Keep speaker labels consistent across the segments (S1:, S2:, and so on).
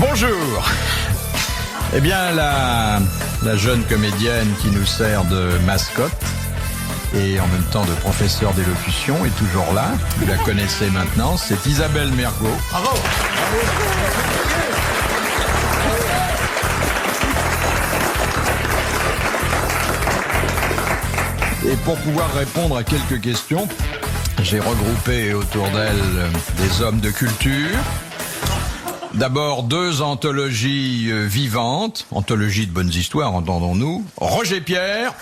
S1: Bonjour. Eh bien, la jeune comédienne qui nous sert de mascotte et en même temps de professeur d'élocution est toujours là. Vous la connaissez maintenant, c'est Isabelle Mergo.
S2: Bravo.
S1: Et pour pouvoir répondre à quelques questions, j'ai regroupé autour d'elle des hommes de culture. D'abord, 2 anthologies vivantes, anthologies de bonnes histoires, entendons-nous. Roger Pierre.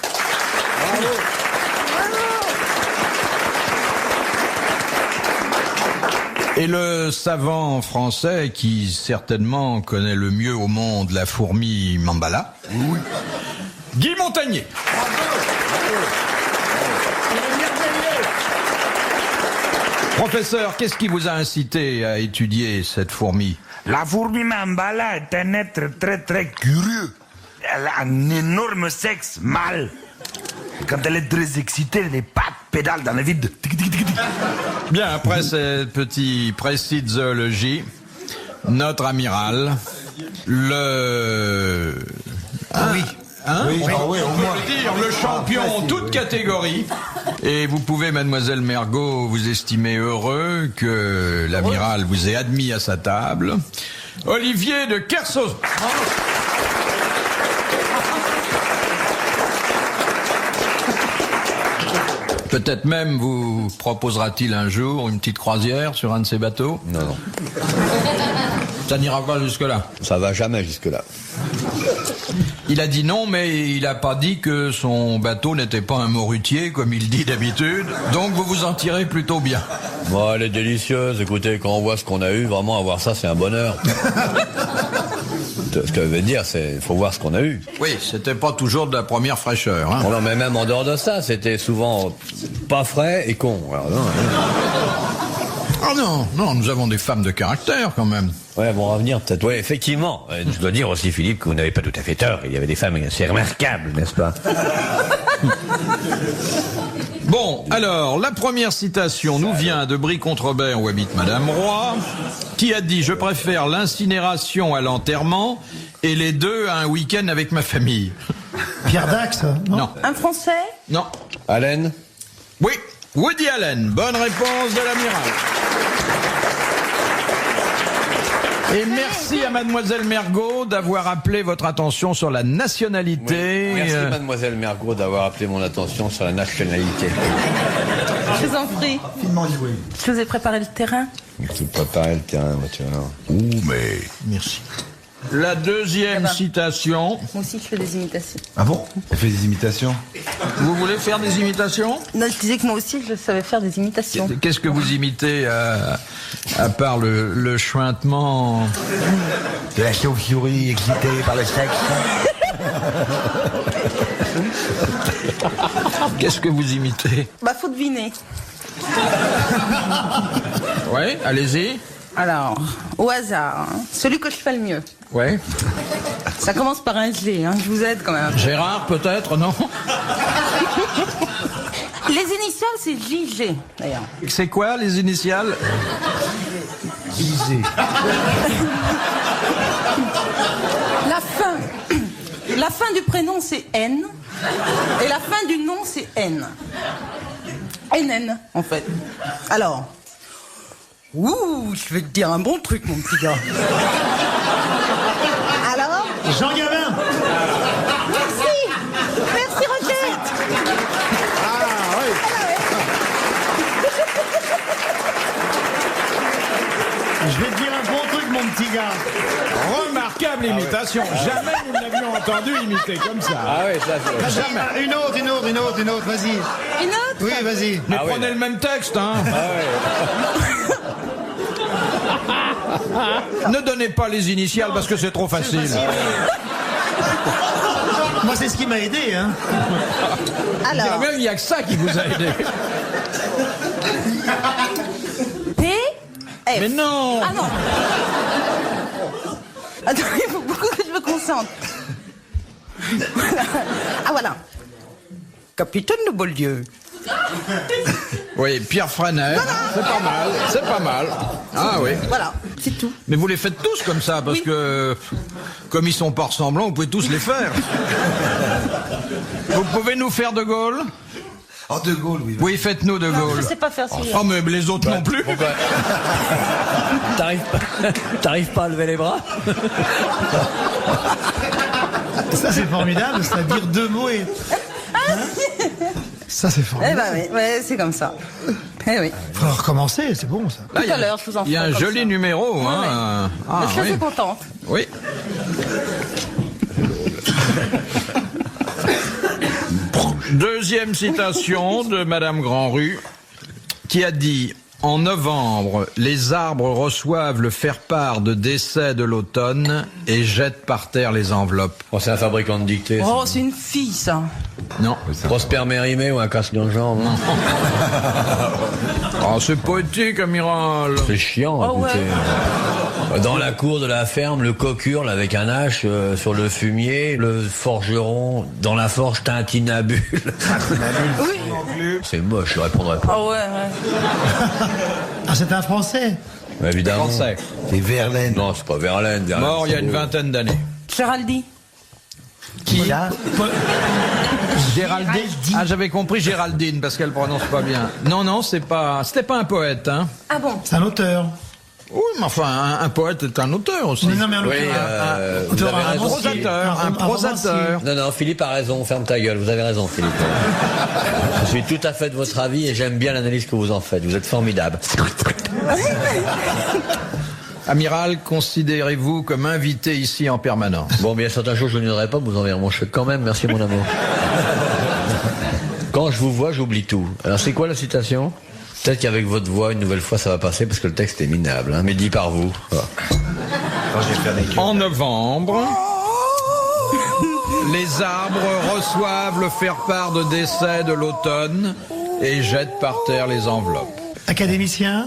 S1: Bravo. Et le savant français qui certainement connaît le mieux au monde la fourmi Mambala. Oui. Guy Montagnier. Professeur, qu'est-ce qui vous a incité à étudier cette fourmi?
S3: La fourmi Mambala est un être très très curieux. Elle a un énorme sexe mâle. Quand elle est très excitée, les pattes pédalent dans le vide.
S1: Bien, après ce petit précis de zoologie, notre amiral, le...
S2: Oui.
S1: Hein?
S2: Oui,
S1: on
S2: oui,
S1: peut dire le champion en toute catégorie. Et vous pouvez, mademoiselle Mergo, vous estimer heureux que l'amiral vous ait admis à sa table. Olivier de Kersauzon. Peut-être même vous proposera-t-il un jour une petite croisière sur un de ces bateaux?
S4: Non.
S1: Ça n'ira pas jusque-là.
S4: Ça va jamais jusque-là.
S1: Il a dit non, mais il n'a pas dit que son bateau n'était pas un morutier, comme il dit d'habitude. Donc vous vous en tirez plutôt bien.
S4: Bon, elle est délicieuse. Écoutez, quand on voit ce qu'on a eu, vraiment avoir ça, c'est un bonheur. Ce que je veux dire, c'est faut voir ce qu'on a eu.
S1: Oui, c'était pas toujours de la première fraîcheur. Hein.
S4: Non, mais même en dehors de ça, c'était souvent pas frais et con. Alors, non.
S1: Ah non, nous avons des femmes de caractère quand même.
S4: Ouais, bon, revenir peut-être. Oui, effectivement. Je dois dire aussi, Philippe, que vous n'avez pas tout à fait tort. Il y avait des femmes assez remarquables, n'est-ce pas?
S1: Bon, alors, la première citation nous vient de Brie-Contrebert où habite Madame Roy, qui a dit « Je préfère l'incinération à l'enterrement et les deux à un week-end avec ma famille. »
S2: Pierre Dax, non?
S1: Non.
S5: Un Français?
S1: Non.
S4: Allen?
S1: Oui, Woody Allen. Bonne réponse de l'amiral. Et merci à mademoiselle Mergo d'avoir appelé votre attention sur la nationalité.
S4: Oui. Merci mademoiselle Mergo d'avoir appelé mon attention sur la nationalité.
S5: Je vous en prie. Je vous ai préparé le terrain.
S4: Tu préparais le terrain, tu vois.
S1: Mais merci. La deuxième citation.
S5: Moi aussi, je fais des imitations.
S2: Ah bon? Elle fait des imitations?
S1: Vous voulez faire des imitations?
S5: Non, je disais que moi aussi, je savais faire des imitations.
S1: Qu'est-ce que vous imitez à part le chuintement
S2: De la chauve-souris excitée par le sexe.
S1: Qu'est-ce que vous imitez?
S5: Bah, faut deviner.
S1: Oui, allez-y.
S5: Alors, au hasard, hein, celui que je fais le mieux.
S1: Oui.
S5: Ça commence par un G, hein, je vous aide quand même.
S1: Gérard, peut-être, non?
S5: Les initiales, c'est JG, d'ailleurs.
S1: C'est quoi, les initiales?
S2: Isée.
S5: La fin du prénom, c'est N. Et la fin du nom, c'est N. NN, en fait. Alors... Ouh, je vais te dire un bon truc, mon petit gars. Alors?
S2: Jean Gabin.
S5: Merci. Merci, Roger.
S1: Ah, oui.
S2: Je vais te dire un bon truc, mon petit gars.
S1: Remarquable imitation. Jamais nous ne l'avions entendu imiter comme ça.
S4: Ah oui, ça c'est...
S2: Jamais. Une autre, vas-y.
S5: Une autre?
S2: Oui, vas-y.
S1: Mais
S4: Ah oui,
S1: prenez le même texte, hein. Ne donnez pas les initiales parce que c'est trop facile.
S2: Moi, c'est ce qui m'a aidé, hein.
S5: Alors,
S1: Il n'y a que ça qui vous a aidé.
S5: P, F.
S1: Mais non.
S5: Ah non. Attends, il faut beaucoup que je me concentre. Voilà. Ah voilà. Capitaine de Beaulieu.
S1: Oui, Pierre Franer. C'est pas mal, c'est pas mal. Ah oui.
S5: Voilà. c'est tout.
S1: Mais vous les faites tous comme ça, parce que comme ils sont pas ressemblants, vous pouvez tous les faire. Vous pouvez nous faire De Gaulle?
S2: Oh, De Gaulle, oui.
S1: Oui, faites-nous De Gaulle.
S5: Je sais pas faire celui-là.
S1: Oh, mais les autres non plus.
S4: Pourquoi T'arrives pas à lever les bras?
S6: Ça, c'est formidable, c'est-à-dire 2 mots et... Hein, ça, c'est
S5: Eh
S6: formidable.
S5: ben oui, ouais, c'est comme ça. Eh oui.
S6: Faut recommencer, c'est bon, ça.
S1: Là,
S5: Tout à l'heure, je vous en
S1: il y a
S5: ferai
S1: un
S5: comme
S1: joli
S5: ça.
S1: numéro.
S5: Ouais,
S1: Hein. Ah,
S5: Je suis assez
S1: oui.
S5: contente.
S1: Oui. Deuxième citation de Madame Grandrue, qui a dit: en novembre, les arbres reçoivent le faire-part de décès de l'automne et jettent par terre les enveloppes.
S4: Oh, c'est un fabricant de dictées. ça.
S5: Oh, c'est une fille, ça.
S1: Non.
S4: Prosper Mérimée ou un casse dans le genre, non?
S1: Oh, c'est poétique, amiral.
S4: C'est chiant,
S5: Oh,
S4: écoutez.
S5: ouais.
S4: Dans la cour de la ferme, le coq hurle avec un hache sur le fumier, le forgeron dans la forge tintinabule.
S5: Oui.
S4: C'est moche, je répondrai pas.
S5: Oh, ouais, ouais.
S6: Ah, c'est un Français.
S4: Mais évidemment.
S1: Français.
S2: C'est Verlaine.
S4: Non, c'est pas Verlaine. Verlaine,
S1: Mort il y a
S4: c'est
S1: une
S4: beau.
S1: vingtaine d'années.
S5: Géraldine.
S1: Qui?
S2: Ça,
S1: Géraldine. Ah, j'avais compris Géraldine parce qu'elle prononce pas bien. Non, non, c'était pas un poète, hein.
S5: Ah bon?
S6: C'est un auteur.
S1: Oui, mais enfin, un poète est un auteur aussi.
S6: Mais non, mais un
S4: Oui,
S6: auteur.
S4: vous
S6: auteur,
S4: avez
S6: un
S4: raison.
S6: romancier.
S1: Prosateur, un prosateur.
S4: Non, non, Philippe a raison, ferme ta gueule, vous avez raison, Philippe. Je suis tout à fait de votre avis et j'aime bien l'analyse que vous en faites, vous êtes formidable.
S1: Amiral, considérez-vous comme invité ici en permanence?
S4: Bon, bien certains jours je ne viendrai pas, vous enverrez mon chèque quand même, merci mon amour. Quand je vous vois, j'oublie tout. Alors c'est quoi la citation? Peut-être qu'avec votre voix, une nouvelle fois, ça va passer parce que le texte est minable, hein, mais dit par vous. Voilà.
S1: En novembre, les arbres reçoivent le faire-part de décès de l'automne et jettent par terre les enveloppes.
S6: Académicien.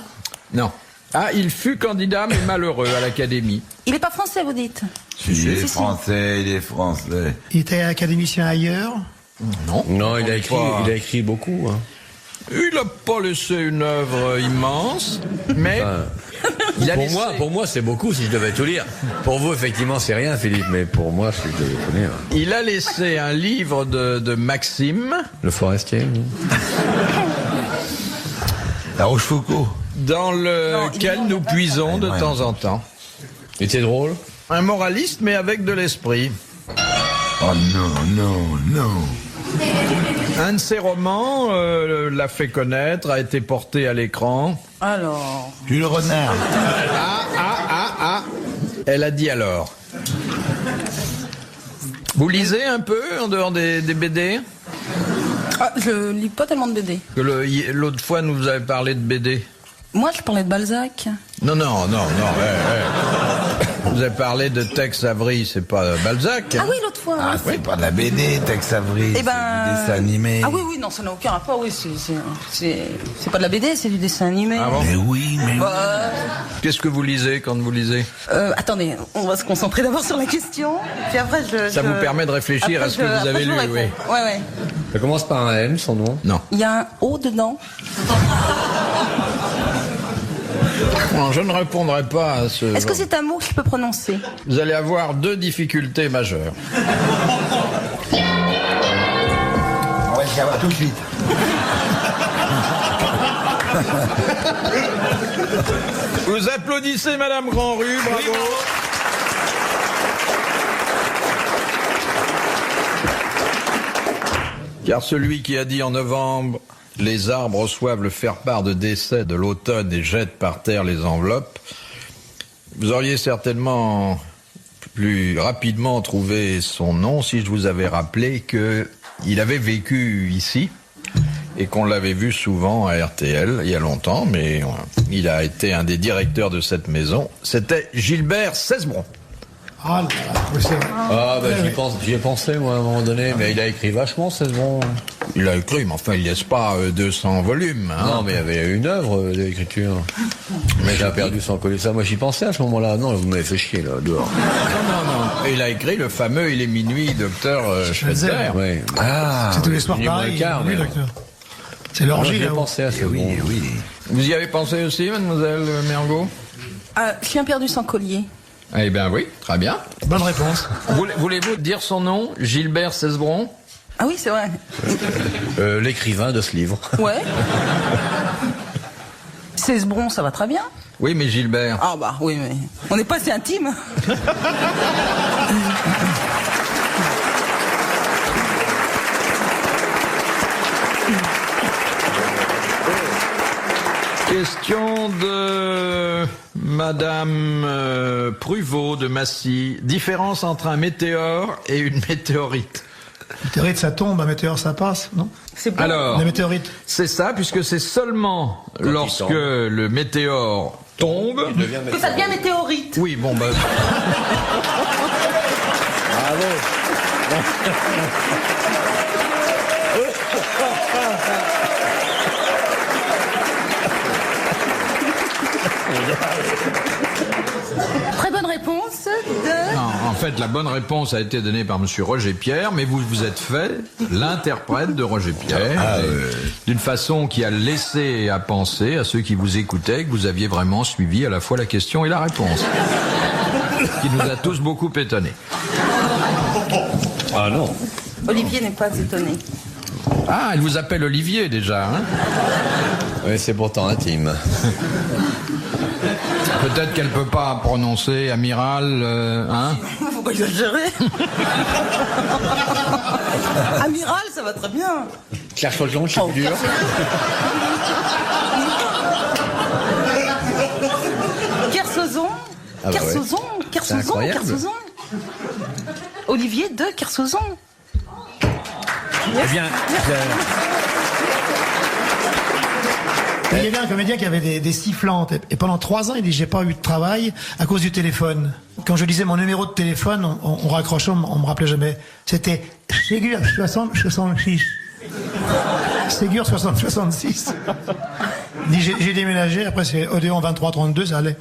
S1: Non. Ah, il fut candidat mais malheureux à l'Académie.
S5: Il est pas français, vous dites?
S2: il est français, il est français.
S6: Il était académicien ailleurs.
S1: Non.
S4: Non, il a écrit beaucoup. Hein.
S1: Il n'a pas laissé une œuvre immense, mais il a laissé...
S4: Pour moi, c'est beaucoup si je devais tout lire. Pour vous, effectivement, c'est rien, Philippe, mais pour moi, si je devais tout lire.
S1: Il a laissé un livre de Maxime
S4: Le Forestier.
S2: La Rochefoucauld.
S1: dans lequel nous puisons de
S2: Ouais.
S1: temps en temps.
S4: Et c'est drôle.
S1: Un moraliste, mais avec de l'esprit.
S2: Oh non, non, non.
S1: Un de ses romans l'a fait connaître, a été porté à l'écran.
S5: Alors.
S2: Jules Renard.
S1: Ah. Elle a dit alors. Vous lisez un peu en dehors des BD?
S5: Ah, je lis pas tellement de BD.
S1: Que l'autre fois, nous vous avez parlé de BD.
S5: Moi, je parlais de Balzac.
S1: Non. Vous avez parlé de Tex Avery, c'est pas Balzac.
S5: Ah oui, l'autre fois.
S2: Ah,
S5: oui.
S2: c'est pas de la BD, Tex Avery.
S5: Eh
S2: C'est
S5: ben.
S2: du dessin animé.
S5: Ah oui, non, ça n'a aucun rapport. Oui, c'est pas de la BD, c'est du dessin animé.
S1: Ah bon?
S2: Mais oui, mais oui.
S1: Qu'est-ce que vous lisez quand vous lisez?
S5: Attendez, on va se concentrer d'abord sur la question, puis après
S1: Ça vous permet de réfléchir à ce que vous avez lu, oui.
S5: Ouais.
S4: Ça commence par un M, son nom.
S1: Non.
S5: Il y a un O dedans.
S1: Non, je ne répondrai pas à ce...
S5: Est-ce que c'est un mot que je peux prononcer?
S1: Vous allez avoir deux difficultés majeures.
S2: On va le savoir tout de suite.
S1: Vous applaudissez Madame Grandrue, bravo. Car celui qui a dit en novembre, les arbres reçoivent le faire-part de décès de l'automne et jettent par terre les enveloppes, vous auriez certainement plus rapidement trouvé son nom si je vous avais rappelé qu'il avait vécu ici et qu'on l'avait vu souvent à RTL il y a longtemps, mais il a été un des directeurs de cette maison. C'était Gilbert Cesbron.
S6: Ah là là, oui, c'est vrai.
S4: Ah, bah, j'y ai pensé, moi, à un moment donné, mais il a écrit vachement, c'est bon.
S1: Il a écrit, mais enfin, il laisse pas 200 volumes. Hein.
S4: Non, mais il y avait une œuvre d'écriture. Mais j'ai perdu sans coller ça. Moi, j'y pensais à ce moment-là. Non, vous m'avez fait chier, là, dehors.
S1: Non. Et il a écrit le fameux Il est minuit, docteur Schweitzer.
S4: Oui.
S2: Ah,
S6: C'est tous les soirs
S4: minuit moins
S6: pareil.
S4: le quart,
S6: oui,
S4: mais-
S6: docteur. C'est
S4: Moi,
S6: l'orgie,
S4: j'ai
S6: là.
S4: pensé à ce
S2: oui,
S4: bon.
S2: oui.
S1: Vous y avez pensé aussi, mademoiselle Mergot?
S5: Chien perdu sans collier.
S1: Eh bien oui, très bien.
S6: Bonne réponse.
S1: Voulez-vous dire son nom? Gilbert Cesbron?
S5: Ah oui, c'est vrai.
S4: L'écrivain de ce livre.
S5: Ouais. Cesbron, ça va très bien.
S1: Oui, mais Gilbert.
S5: Ah bah oui, mais on n'est pas si intime.
S1: Question de Madame Pruvot de Massy. Différence entre un météore et une météorite.
S6: Météorite, ça tombe, un météore, ça passe, non?
S5: C'est bon.
S1: Alors,
S6: La météorite.
S1: c'est ça, puisque c'est seulement
S4: il
S1: lorsque
S4: tombe.
S1: le météore tombe.
S5: Que ça devient météorite.
S1: Oui, bon, bah.
S4: Bravo.
S5: Très bonne réponse de...
S1: Non, en fait, la bonne réponse a été donnée par Monsieur Roger Pierre, mais vous vous êtes fait l'interprète de Roger Pierre, d'une façon qui a laissé à penser à ceux qui vous écoutaient que vous aviez vraiment suivi à la fois la question et la réponse, qui nous a tous beaucoup étonnés.
S4: Ah non.
S5: Olivier n'est pas étonné.
S1: Ah, elle vous appelle Olivier déjà, hein?
S4: Oui, c'est pourtant intime.
S1: Peut-être qu'elle peut pas prononcer amiral, hein?
S5: Faut pas exagérer. Amiral, ça va très bien.
S4: Claire Chaujon, je suis dur.
S5: Kersozon.
S4: Ah bah
S5: Kersozon.
S4: C'est
S5: Kersozon.
S4: incroyable.
S5: Kersozon. Olivier de Kersozon.
S4: Eh bien,
S6: Il y avait un comédien qui avait des sifflantes. Et pendant 3 ans, il dit, j'ai pas eu de travail à cause du téléphone. Quand je disais mon numéro de téléphone, on raccrochait, on me rappelait jamais. C'était Ségur 60-66. Ségur 60-66. Il dit, j'ai déménagé, après c'est Odéon 23-32, ça allait.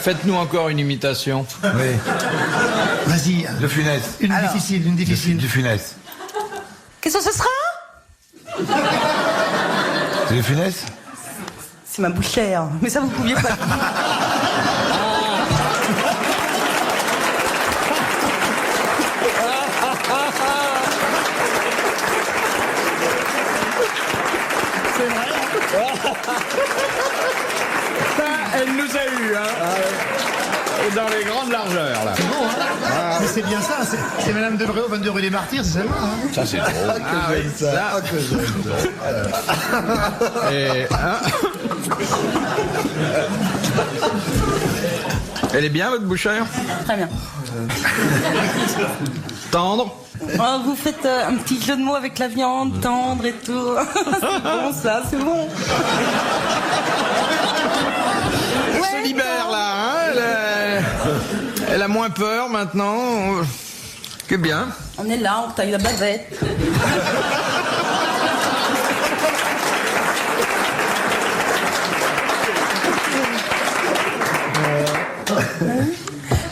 S1: Faites-nous encore une imitation.
S2: Oui.
S6: Vas-y.
S2: De Funès.
S6: Une difficile.
S2: Du Funès.
S5: Qu'est-ce que ce sera?
S2: C'est de Funès?
S5: C'est ma bouchère. Mais ça, vous pouviez pas.
S1: Ça, elle nous a eu, hein? Dans les grandes largeurs, là.
S6: Mais c'est bien ça, c'est Madame Debré, 22 rue des Martyrs, c'est celle-là. Hein.
S4: ça c'est drôle.
S1: Ah oui, ça. Et, hein? Elle est bien, votre bouchère?
S5: Très bien.
S1: Tendre?
S5: Oh, vous faites un petit jeu de mots avec la viande, tendre et tout. C'est bon, ça, c'est bon.
S1: Elle se libère, là, hein? Elle a moins peur, maintenant. Que bien.
S5: On est là, on taille la bavette.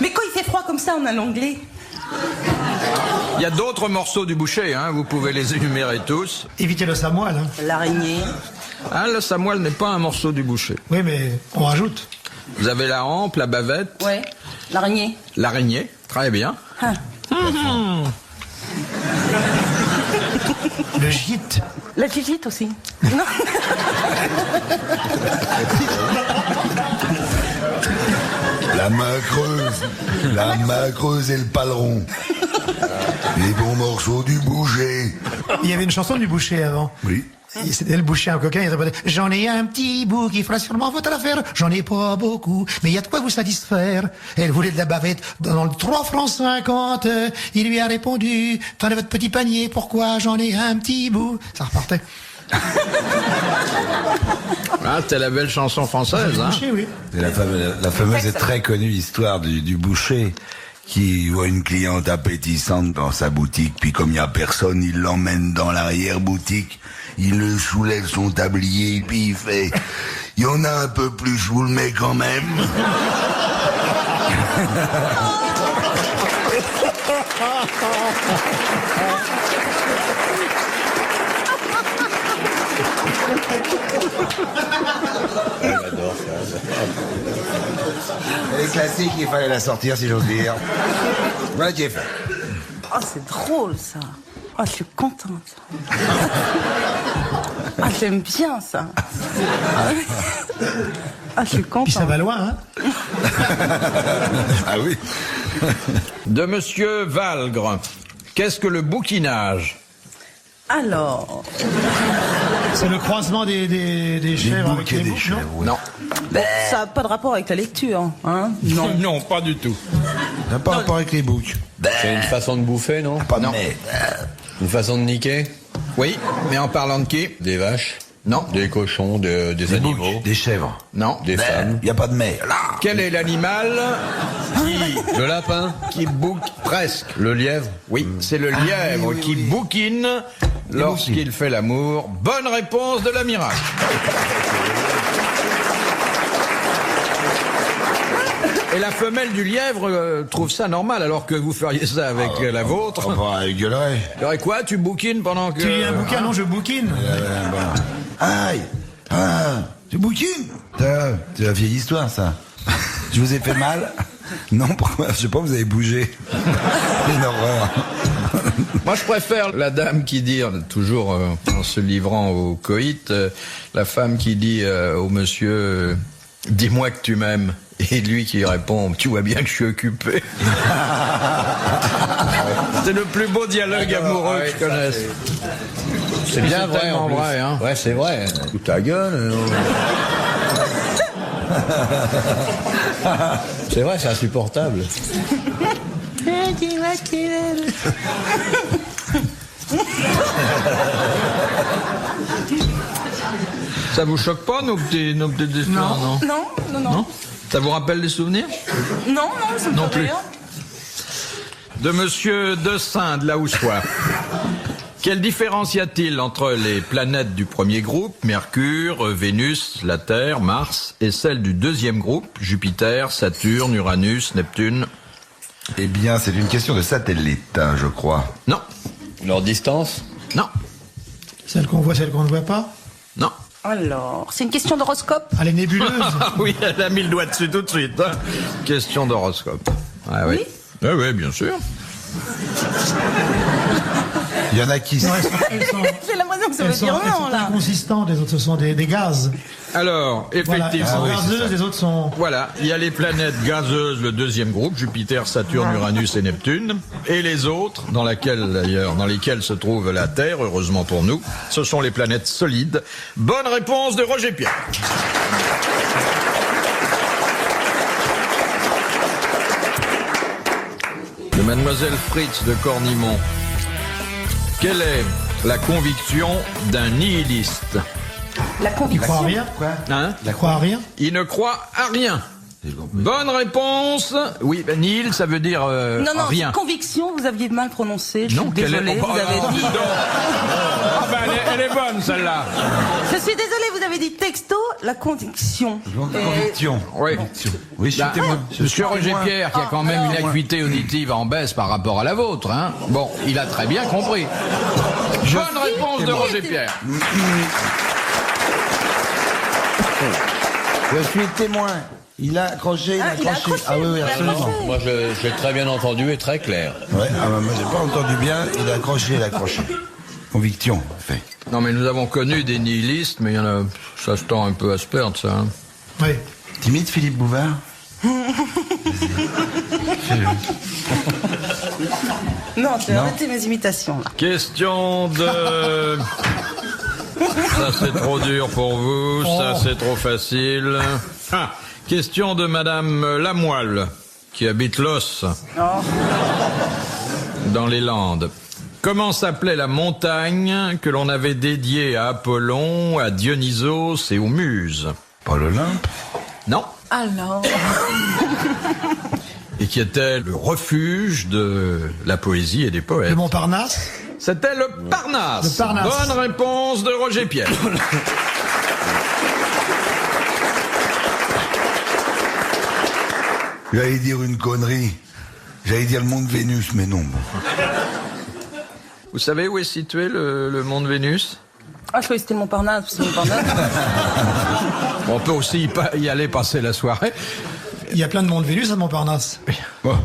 S5: Mais quand il fait froid comme ça, on a l'anglais.
S1: Il y a d'autres morceaux du boucher, hein? Vous pouvez les énumérer tous.
S6: Évitez le samoil. Hein.
S5: L'araignée.
S1: Ah, le samoil n'est pas un morceau du boucher.
S6: Oui, mais on rajoute.
S1: Vous avez la hampe, la bavette,
S5: Ouais, l'araignée.
S1: l'araignée. Très bien.
S5: Ah.
S6: Le gîte.
S5: La gigite aussi. Non.
S2: La main creuse et le paleron. Les bons morceaux du boucher.
S6: Il y avait une chanson du boucher avant.
S2: Oui.
S6: Et c'était le boucher un coquin, il répondait « J'en ai un petit bout qui fera sûrement votre affaire, j'en ai pas beaucoup, mais il y a de quoi vous satisfaire. » Elle voulait de la bavette dans le 3 francs 50. Il lui a répondu « Tenez votre petit panier, pourquoi j'en ai un petit bout ?» Ça repartait.
S1: Ah, c'était la belle chanson française, hein?
S6: Boucher, oui.
S2: C'est la fameuse et très connue histoire du boucher qui voit une cliente appétissante dans sa boutique, puis comme il n'y a personne, il l'emmène dans l'arrière-boutique, il le soulève son tablier, puis il fait « Il y en a un peu plus, je vous le mets quand même. »
S4: J'adore ça.
S2: Elle est classique, il fallait la sortir si j'ose dire. Voilà qui est fait.
S5: Oh, c'est drôle, ça. Oh, je suis contente. Ah, j'aime bien, ça. Ah, je suis contente.
S6: Puis ça va loin, hein.
S2: Ah oui.
S1: De Monsieur Valgre. Qu'est-ce que le bouquinage?
S5: Alors,
S6: C'est le croisement des chèvres avec les boucs, non?
S2: oui.
S1: Non.
S5: ça n'a pas de rapport avec la lecture, hein? Non.
S1: Non, pas du tout.
S2: Ça n'a pas rapport avec les boucs.
S4: C'est une façon de bouffer, non?
S2: Pas de
S1: Non.
S2: mais.
S4: Une façon de niquer?
S1: Oui, mais en parlant de qui?
S4: Des vaches?
S1: Non.
S4: Des cochons, des
S2: Des
S4: animaux?
S2: boucs, des chèvres.
S1: Non.
S4: Des femmes?
S2: Il n'y a pas de mais. Là.
S1: Quel est l'animal
S4: Le lapin?
S1: qui bouque presque?
S4: Le lièvre?
S1: Oui, c'est le lièvre
S2: oui,
S1: qui
S2: oui.
S1: bouquine lorsqu'il fait l'amour. Bonne réponse de la miracle. Et la femelle du lièvre trouve ça normal, alors que vous feriez ça avec la vôtre.
S2: Enfin, elle gueulerait.
S1: Tu aurais quoi? Tu bouquines pendant que...
S6: Tu lis un bouquin, non, je bouquine.
S2: Aïe. Ah, tu bouquines. C'est la vieille histoire, ça. Je vous ai fait mal? Non, pourquoi? Je sais pas, vous avez bougé. C'est une horreur.
S1: Moi, je préfère la dame qui dit, toujours en se livrant au coït, la femme qui dit au monsieur, dis-moi que tu m'aimes. Et lui qui répond, tu vois bien que je suis occupé. C'est le plus beau dialogue amoureux que je connaisse.
S4: C'est bien vrai,
S1: tellement
S4: en plus.
S1: vrai, hein.
S4: Ouais, c'est vrai. Toute ta gueule. C'est vrai, c'est insupportable.
S1: Ça vous choque pas, nos petites histoires, non?
S5: Non.
S1: Ça vous rappelle des souvenirs?
S5: Non, ça me
S1: Non
S5: fait
S1: plus.
S5: rire.
S1: De Monsieur Dessin de la Houssoie. Quelle différence y a-t-il entre les planètes du premier groupe, Mercure, Vénus, la Terre, Mars, et celles du deuxième groupe, Jupiter, Saturne, Uranus, Neptune?
S2: Eh bien, c'est une question de satellite, hein, je crois.
S1: Non,
S4: Leur distance?
S1: non,
S6: Celle qu'on voit, celle qu'on ne voit pas.
S1: non.
S5: Alors, c'est une question d'horoscope?
S6: Ah, les nébuleuses.
S1: Ah oui, elle a mis le doigt dessus tout de suite. Hein. Question d'horoscope. Ah, oui.
S5: Oui.
S1: Oui, bien sûr.
S2: Il y en a qui...
S6: Non, elles sont,
S5: J'ai l'impression que ça veut
S6: elles sont,
S5: dire
S6: elles sont
S5: non, là.
S6: inconsistantes, les autres, ce sont des gaz.
S1: Alors,
S6: Voilà, elles
S1: effectivement.
S6: sont
S2: oui, c'est
S6: gazeuses,
S2: ça.
S6: les autres sont...
S1: Voilà, il y a les planètes gazeuses, le deuxième groupe, Jupiter, Saturne, Uranus et Neptune, et les autres, dans lesquelles se trouve la Terre, heureusement pour nous, ce sont les planètes solides. Bonne réponse de Roger Pierre. De Mademoiselle Fritz de Cornimont. Quelle est la conviction d'un nihiliste?
S5: La
S6: Ils
S5: conviction.
S6: croient à rien.
S1: Hein?
S6: Ils croient à rien.
S1: Il ne croit à rien. Bonne réponse. Oui, ben, nihil, ça veut dire
S5: Non,
S1: rien.
S5: conviction, vous aviez mal prononcé. Je
S1: Non,
S5: suis
S1: quelle est-
S5: désolée.
S1: Oh,
S5: Vous avez
S1: non,
S5: dit.
S1: dis donc. Ah ben, elle est bonne, celle-là.
S5: Je suis désolée, vous avez dit texto, la conviction.
S2: Conviction.
S1: Oui.
S2: Oui, je suis
S1: Bah,
S2: témoin.
S1: Monsieur Roger Pierre, qui a quand même une acuité auditive en baisse par rapport à la vôtre, hein. Bon, il a très bien compris. Bonne réponse de Roger Pierre.
S2: Je suis témoin. Il a accroché,
S5: il a accroché,
S2: Ah oui, oui,
S5: il a
S2: absolument.
S5: accroché.
S4: Moi, j'ai très bien entendu et très clair.
S2: Ouais, ah bah, moi j'ai pas entendu bien, il a accroché, Conviction, fait.
S1: Non, mais nous avons connu des nihilistes, mais il y en a, ça se tend un peu à se perdre, ça. Hein.
S6: Oui.
S2: Timide, Philippe Bouvard?
S5: Non, tu as arrêté mes imitations, là.
S1: Question de... Ça c'est trop dur pour vous, ça c'est trop facile. Ah, question de Madame Lamoille, qui habite Los,
S5: Oh.
S1: dans les Landes. Comment s'appelait la montagne que l'on avait dédiée à Apollon, à Dionysos et aux Muses?
S2: Paul Olympe?
S1: Non.
S5: Alors.
S1: Et qui était le refuge de la poésie et des poètes.
S6: Le Montparnasse.
S1: C'était le Parnasse.
S6: Le Parnasse.
S1: Bonne réponse de Roger Pierre.
S2: J'allais dire une connerie. J'allais dire le monde Vénus, mais non.
S1: Vous savez où est situé le monde Vénus?
S5: Ah, je croyais que c'était le Montparnasse. C'est le Montparnasse.
S1: On peut aussi y aller passer la soirée.
S6: Il y a plein de monde Vénus à Montparnasse.
S1: Bon.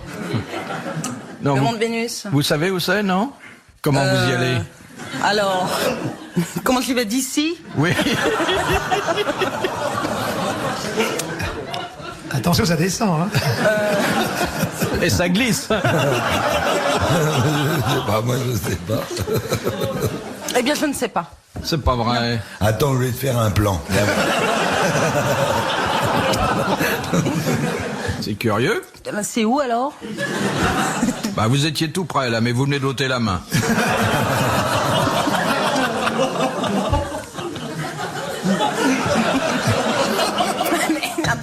S1: Non,
S5: Le monde Vénus.
S1: vous savez où c'est, non? Comment vous y allez?
S5: Alors, comment j'y vais d'ici?
S1: Oui.
S6: Attention, ça descend. Hein.
S1: Et ça glisse.
S2: Moi, je sais pas.
S5: Eh bien, je ne sais pas.
S1: C'est pas vrai.
S2: Attends, je vais te faire un plan.
S1: C'est curieux.
S5: C'est où alors?
S1: Bah, vous étiez tout près, là, mais vous venez d'ôter la main.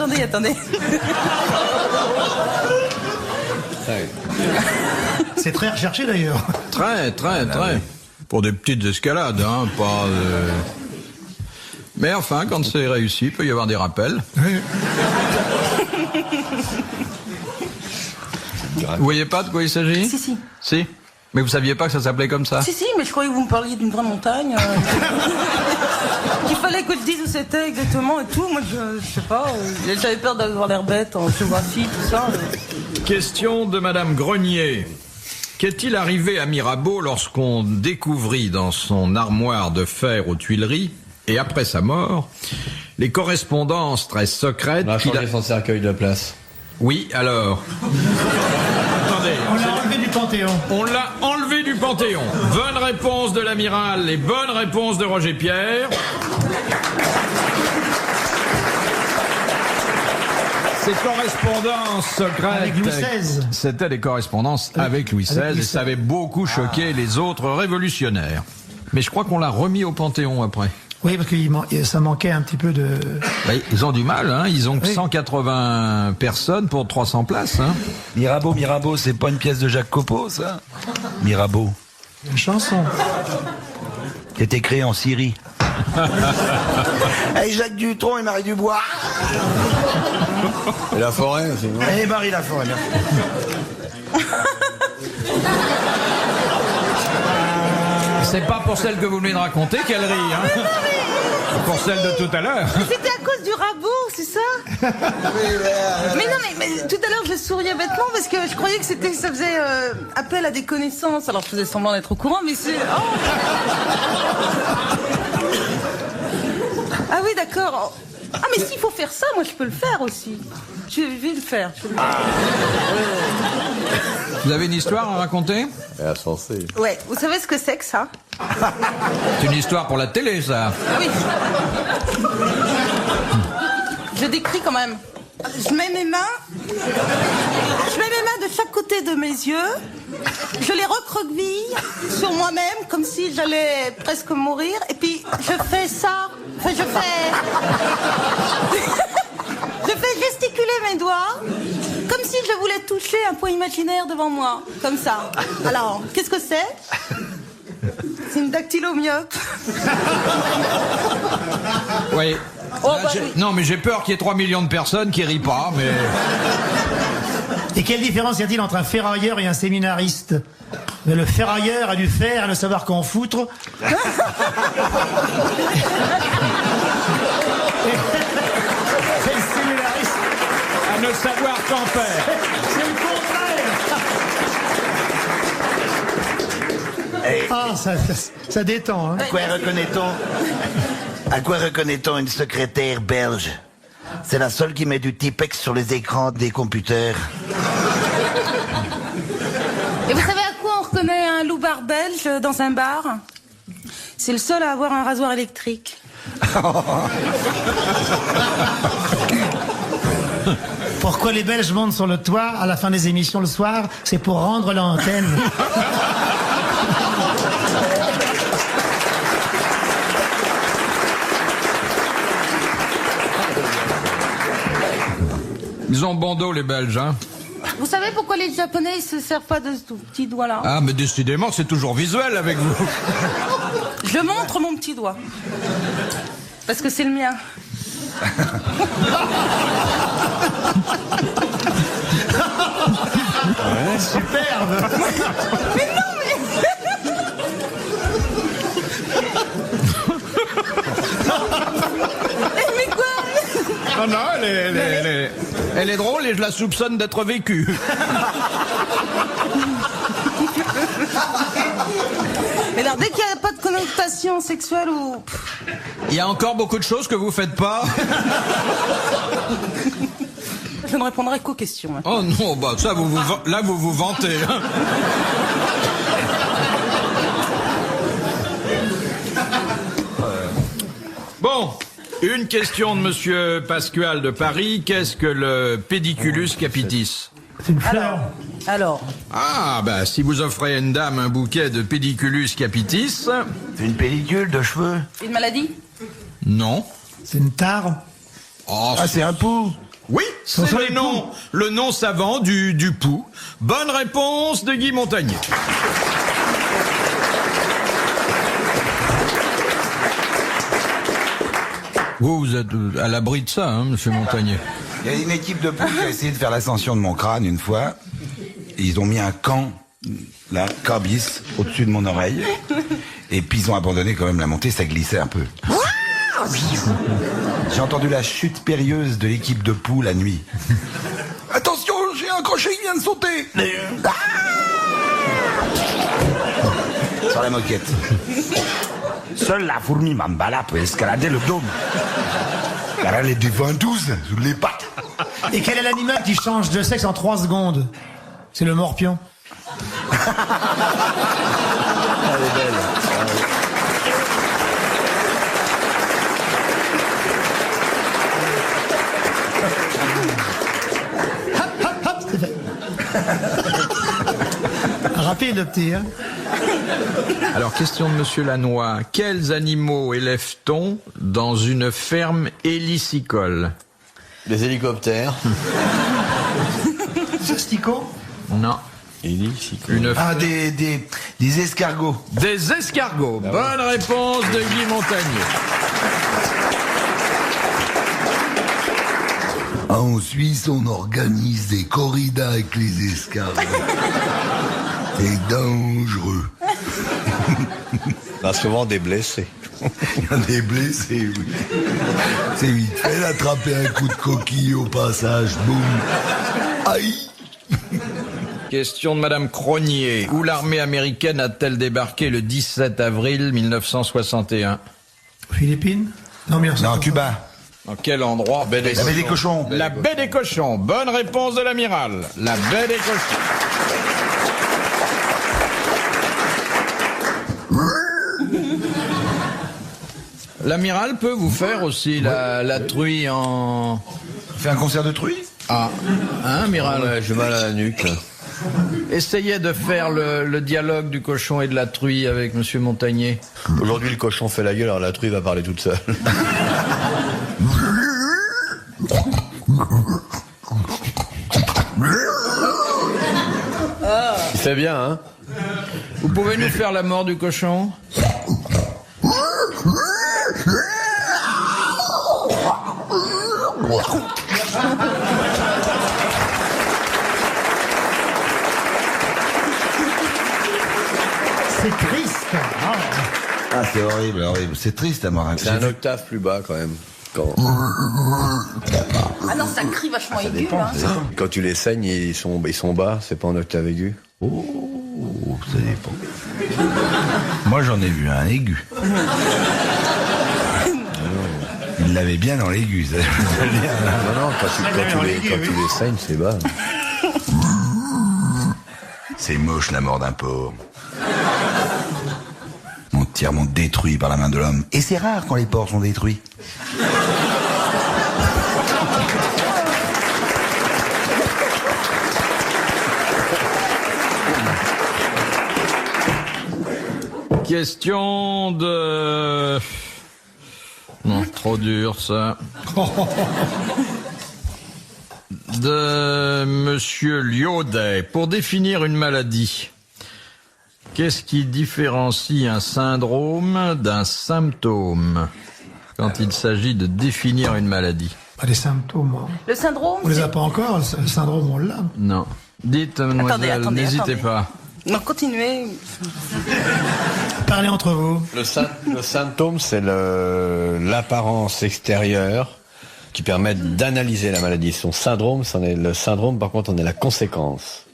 S5: Mais, attendez.
S6: C'est très recherché d'ailleurs.
S1: Très. Pour des petites escalades, hein, pas... Mais enfin, quand c'est réussi, il peut y avoir des rappels.
S6: Oui.
S1: Vous voyez pas de quoi il s'agit?
S5: Si.
S1: Si? Mais vous saviez pas que ça s'appelait comme ça?
S5: Si, mais je croyais que vous me parliez d'une vraie montagne. Qu'il fallait que je dise où c'était exactement et tout. Moi, je sais pas. J'avais peur d'avoir l'air bête en géographie, tout ça.
S1: Question de Madame Grenier. Qu'est-il arrivé à Mirabeau lorsqu'on découvrit dans son armoire de fer aux Tuileries, et après sa mort, les correspondances très secrètes
S4: On a
S1: qu'il
S4: changé son cercueil de place.
S1: Oui, alors... Attendez,
S6: On l'a enlevé du Panthéon.
S1: on l'a enlevé du Panthéon. Bonne réponse de l'amiral et bonne réponse de Roger Pierre. Ces correspondances secrètes...
S6: Avec Louis XVI.
S1: C'était des correspondances avec Louis XVI, et ça avait beaucoup choqué les autres révolutionnaires. Mais je crois qu'on l'a remis au Panthéon après.
S6: Oui, parce que ça manquait un petit peu de...
S1: Bah, ils ont du mal, hein. Ils ont que
S6: Oui.
S1: 180 personnes pour 300 places, hein.
S2: Mirabeau, c'est pas une pièce de Jacques Copeau, ça? Mirabeau.
S6: Une chanson.
S2: Qui était créé en Syrie. Hey, Jacques Dutronc et Marie Dubois.
S4: Et la forêt, c'est vrai.
S3: Et Marie Laforêt, merci.
S1: C'est pas pour celle que vous venez de raconter qu'elle rit, hein. Pour celle de tout à l'heure.
S5: C'était à cause du rabot, c'est ça? Mais non, mais tout à l'heure je souriais bêtement parce que je croyais que ça faisait appel à des connaissances. Alors je faisais semblant d'être au courant, mais c'est... Oh. Ah oui, d'accord. Ah mais s'il faut faire ça, moi je peux le faire aussi. Je vais le faire.
S1: Vous avez une histoire à raconter?
S4: Elle a censé.
S5: Ouais, vous savez ce que c'est que ça?
S1: C'est une histoire pour la télé, ça.
S5: Oui. Je décris quand même. Je mets mes mains de chaque côté de mes yeux. Je les recroqueville sur moi-même comme si j'allais presque mourir. Et puis je fais ça. Enfin, je fais gesticuler mes doigts comme si je voulais toucher un point imaginaire devant moi. Comme ça. Alors, qu'est-ce que c'est? C'est une dactylomyope.
S1: Oui.
S5: Oh,
S1: Là,
S5: bah oui.
S1: non, mais j'ai peur qu'il y ait 3 millions de personnes qui rient pas, mais...
S6: Et quelle différence y a-t-il entre un ferrailleur et un séminariste? Mais le ferrailleur a du fer à ne savoir qu'en foutre. Et le séminariste
S1: À ne savoir qu'en faire.
S6: c'est le contraire. Ah, ça détend, hein.
S3: À quoi reconnaît-on une secrétaire belge? C'est la seule qui met du Tipex sur les écrans des computers.
S5: Et vous savez à quoi on reconnaît un loupard belge dans un bar? C'est le seul à avoir un rasoir électrique.
S6: Pourquoi les Belges montent sur le toit à la fin des émissions le soir? C'est pour rendre l'antenne.
S1: Ils ont bon dos, les Belges, hein.
S5: Vous savez pourquoi les Japonais ils se servent pas de ce petit doigt-là?
S1: Ah, mais décidément, c'est toujours visuel avec vous.
S5: Je montre mon petit doigt. Parce que c'est le mien.
S6: Superbe.
S5: Mais non, mais... mais quoi?
S1: Non, elle est drôle et je la soupçonne d'être vécue.
S5: Mais alors, dès qu'il n'y a pas de connotation sexuelle ou...
S1: Il y a encore beaucoup de choses que vous faites pas.
S5: Je ne répondrai qu'aux questions.
S1: Oh non, bah ça, là vous vous vantez. Hein. Bon, une question de Monsieur Pascual de Paris. Qu'est-ce que le pédiculus capitis?
S6: C'est une fleur.
S5: Alors,
S1: Ah, bah si vous offrez à une dame un bouquet de pédiculus capitis,
S3: C'est une pellicule de cheveux.
S5: une maladie?
S1: non.
S6: C'est une tare.
S1: Oh,
S3: Ah, c'est un pou.
S1: oui, c'est
S6: sont les
S1: le nom savant du pou. Bonne réponse de Guy Montagnier. Vous êtes à l'abri de ça, hein, monsieur Montagnier.
S2: Il y a une équipe de poules qui a essayé de faire l'ascension de mon crâne une fois. Et ils ont mis un camp, là, cabis, au-dessus de mon oreille. Et puis ils ont abandonné quand même la montée, ça glissait un peu. J'ai entendu la chute périlleuse de l'équipe de poules la nuit. Attention, j'ai un crochet qui vient de sauter. Ah sur la moquette.
S3: Seule la fourmi Mambala peut escalader le dôme. Car elle est du 22 sous les pattes.
S6: Et quel est l'animal qui change de sexe en 3 secondes? C'est le morpion. Hop, c'est fait. Rapide, le petit, hein.
S1: Alors, question de monsieur Lannoy. Quels animaux élève-t-on dans une ferme hélicicole?
S4: Les hélicoptères.
S6: Sostico.
S1: Non. Une
S2: Ah, des escargots.
S1: Des escargots. Bonne réponse de Guy Montagnier.
S2: En Suisse, on organise des corridas avec les escargots. C'est dangereux.
S4: On a souvent des blessés.
S2: Il y a des blessés, oui. C'est vite fait d'attraper un coup de coquille au passage. Boum. Aïe.
S1: Question de madame Cronier. Où l'armée américaine a-t-elle débarqué le 17 avril 1961?
S6: Philippines. Non, bien sûr.
S2: Non, Cuba.
S1: Dans quel endroit?
S2: La baie des cochons.
S1: La baie des cochons. Bonne réponse de l'amiral. La baie des cochons. L'amiral peut vous faire aussi la truie en...
S2: Fait un concert de truie?
S1: Ah, hein, amiral?
S4: Ouais, j'ai mal à la nuque, là.
S1: Essayez de faire le dialogue du cochon et de la truie avec monsieur Montagnier.
S4: Aujourd'hui, le cochon fait la gueule, alors la truie va parler toute seule. Il fait bien, hein?
S1: Vous pouvez nous faire la mort du cochon?
S6: C'est triste.
S2: Ah, c'est horrible, horrible. C'est triste à mort.
S4: C'est un octave plus bas, quand même. Quand,
S5: Ah non, ça crie vachement aigu,
S2: dépend,
S5: hein.
S2: ça dépend.
S4: quand tu les saignes, ils sont bas, c'est pas en octave aigu.
S2: Oh, ça dépend. Moi, j'en ai vu un aigu. Il l'avait bien dans l'aigu, ça.
S4: Non, quand tu les saignes, c'est bas.
S2: C'est moche, la mort d'un porc. Entièrement détruit par la main de l'homme. Et c'est rare quand les porcs sont détruits.
S1: Question de... Non, trop dur ça. De monsieur Liaudet. Pour définir une maladie, qu'est-ce qui différencie un syndrome d'un symptôme quand il s'agit de définir une maladie?
S6: Pas des symptômes. Hein.
S5: Le syndrome,
S6: On les a
S5: c'est...
S6: pas encore, le syndrome, on l'a.
S1: Non. Dites, mademoiselle, n'hésitez pas.
S5: Non, continuez.
S6: Parlez entre vous.
S4: Le symptôme, c'est l'apparence extérieure qui permettent d'analyser la maladie. Son syndrome, c'en est le syndrome, par contre, on est la conséquence.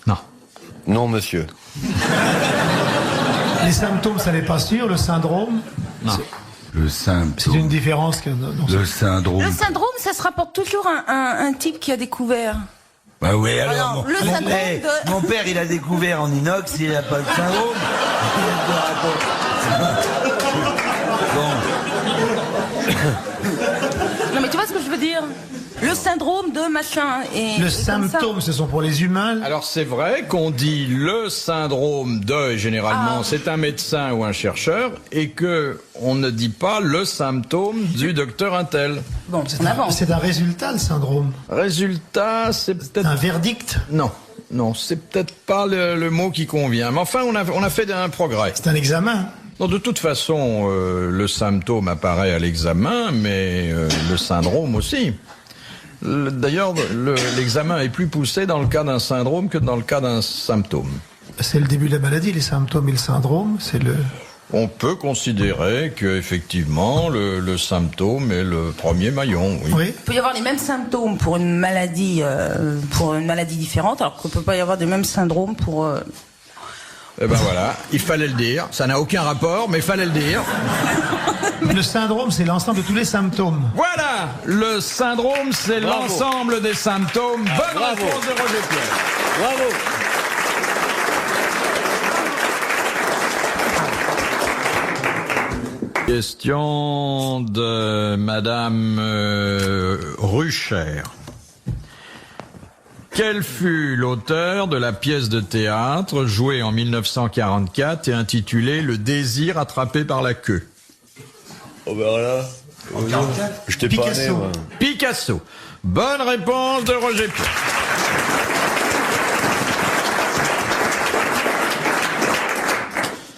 S1: Non.
S4: Non, monsieur.
S6: Les symptômes, ça n'est pas sûr. Le syndrome,
S1: Non.
S2: Le
S6: c'est
S2: symptôme.
S6: une différence.
S2: Le syndrome.
S5: Le syndrome, ça se rapporte toujours à un type qui a découvert.
S2: Bah oui, alors.
S5: Alors, le
S3: Mon
S5: syndrome
S3: père,
S5: de...
S3: mon père, il a découvert en inox, il a pas de syndrome. Bon.
S5: Non mais tu vois ce que je veux dire? Le syndrome de machin. Et
S6: Le
S5: et comme ça.
S6: symptôme, ce sont pour les humains.
S1: Alors c'est vrai qu'on dit le syndrome de, et généralement c'est un médecin ou un chercheur, et que on ne dit pas le symptôme du docteur Intel.
S5: Bon, on avance.
S6: C'est un résultat, le syndrome.
S1: Résultat, c'est peut-être...
S6: Un verdict.
S1: Non, c'est peut-être pas le mot qui convient. Mais enfin, on a fait un progrès.
S6: C'est un examen.
S1: Non, de toute façon, le symptôme apparaît à l'examen, mais le syndrome aussi. D'ailleurs, l'examen est plus poussé dans le cas d'un syndrome que dans le cas d'un symptôme.
S6: C'est le début de la maladie, les symptômes et le syndrome. C'est le.
S1: On peut considérer que effectivement le symptôme est le premier maillon. Oui.
S6: Oui.
S5: Il peut y avoir les mêmes symptômes pour une maladie différente, alors qu'on peut pas y avoir des mêmes syndromes pour.
S1: Eh ben voilà, il fallait le dire. Ça n'a aucun rapport, mais il fallait le dire.
S6: Le syndrome, c'est l'ensemble de tous les symptômes.
S1: Voilà, le syndrome, c'est
S4: Bravo.
S1: l'ensemble des symptômes. Bonne
S4: bravo.
S1: réponse de Roger Pierre.
S4: Bravo.
S1: Question de Madame Rucher. Quel fut l'auteur de la pièce de théâtre jouée en 1944 et intitulée Le désir attrapé par la queue?
S4: Oh ben là, je t'ai pas né,
S6: Picasso.
S4: moi.
S1: Picasso. Bonne réponse de Roger Pierre.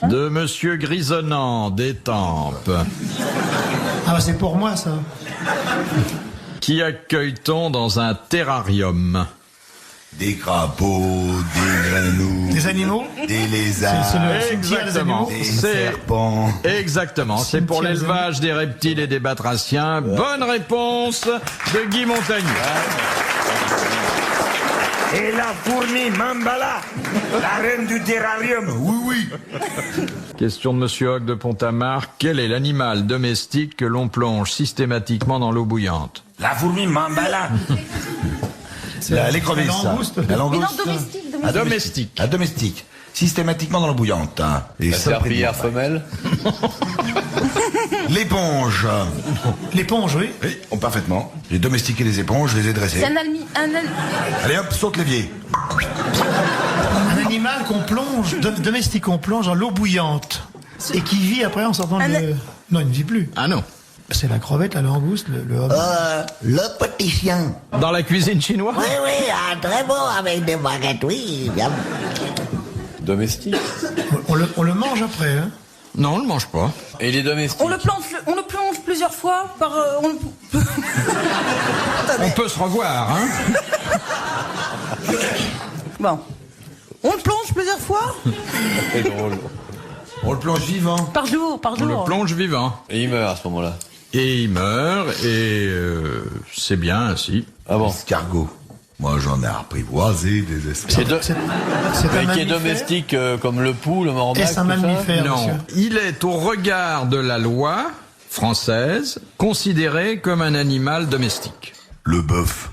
S1: De Monsieur Grisonnant d'Étampes.
S6: Ah, bah, c'est pour moi, ça.
S1: Qui accueille-t-on dans un terrarium?
S2: Des crapauds, des grenouilles.
S6: Des animaux.
S2: Des lézards.
S6: C'est le cimetière des
S1: Exactement.
S6: animaux.
S2: Des
S1: C'est-
S2: serpents.
S1: Exactement, c'est pour
S6: Cimetière des
S1: l'élevage des reptiles et des batraciens. Bonne réponse de Guy Montagnier.
S3: Et la fourmi Mambala, la reine du terrarium. Oui, oui.
S1: Question de Monsieur Hogg de Pont-à-Marc. Quel est l'animal domestique que l'on plonge systématiquement dans l'eau bouillante?
S3: La fourmi Mambala.
S2: L'écrevisse.
S6: La langouste.
S2: La
S5: Mais non,
S2: langouste.
S5: domestique.
S1: Un domestique.
S2: La domestique. Systématiquement dans l'eau bouillante. Hein. Et
S4: La
S2: ça,
S4: serpillière
S2: prénom.
S4: femelle.
S2: L'éponge.
S6: L'éponge, oui.
S2: Oui, parfaitement. J'ai domestiqué les éponges, je les ai dressées.
S5: C'est un
S2: Allez hop, saute l'évier.
S6: Un animal qu'on plonge, domestique qu'on plonge dans l'eau bouillante. Et qui vit après en sortant de. Non, il ne vit plus.
S1: Ah non.
S6: C'est la crevette, la langouste, le homme.
S7: Le petit chien.
S1: Dans la cuisine chinoise?
S7: Oui, oui, très bon avec des baguettes, oui. Bien.
S4: Domestique.
S6: On le mange après, hein.
S1: Non, on ne le mange pas.
S4: Et les domestiques.
S5: On le plonge plusieurs fois par.
S1: On peut se revoir, hein?
S5: Bon. On le plonge plusieurs fois
S4: C'est drôle.
S2: On le plonge vivant.
S5: par jour,
S1: On le plonge vivant.
S4: Et il meurt à ce moment-là.
S1: Et il meurt, et c'est bien ainsi.
S4: Ah bon.
S2: Escargot. Moi, j'en ai apprivoisé des escargots.
S4: C'est de...
S6: C'est un
S4: Mais qui est
S6: mammifère.
S4: domestique comme le pou, le morbac,
S6: Est-ce un
S4: tout ça
S6: mammifère,
S1: Non,
S6: monsieur?
S1: il est au regard de la loi française considéré comme un animal domestique.
S2: Le bœuf.